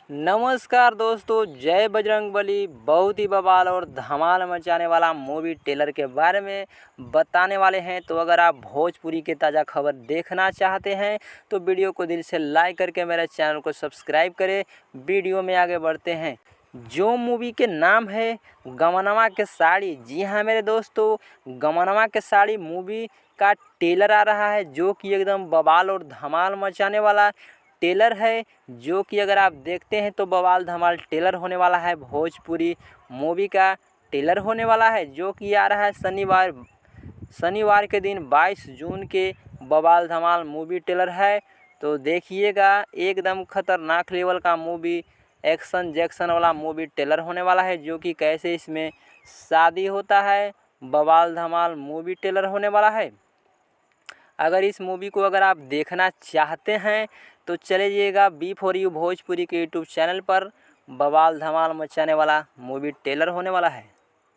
नमस्कार दोस्तों, जय बजरंगबली। बहुत ही बवाल और धमाल मचाने वाला मूवी टेलर के बारे में बताने वाले हैं। तो अगर आप भोजपुरी के ताज़ा खबर देखना चाहते हैं तो वीडियो को दिल से लाइक करके मेरे चैनल को सब्सक्राइब करें। वीडियो में आगे बढ़ते हैं। जो मूवी के नाम है गमनवा के साड़ी। जी हाँ मेरे दोस्तों, गमनवा के साड़ी मूवी का टेलर आ रहा है जो कि एकदम बवाल और धमाल मचाने वाला टेलर है। जो कि अगर आप देखते हैं तो बवाल धमाल टेलर होने वाला है। भोजपुरी मूवी का टेलर होने वाला है जो कि आ रहा है शनिवार के दिन 22 जून के। बवाल धमाल मूवी टेलर है तो देखिएगा, एकदम खतरनाक लेवल का मूवी, एक्शन जैक्शन वाला मूवी टेलर होने वाला है। जो कि कैसे इसमें शादी होता है, बवाल धमाल मूवी टेलर होने वाला है। अगर इस मूवी को अगर आप देखना चाहते हैं तो चले जाइएगा B4U भोजपुरी के यूट्यूब चैनल पर। बवाल धमाल मचाने वाला मूवी टेलर होने वाला है।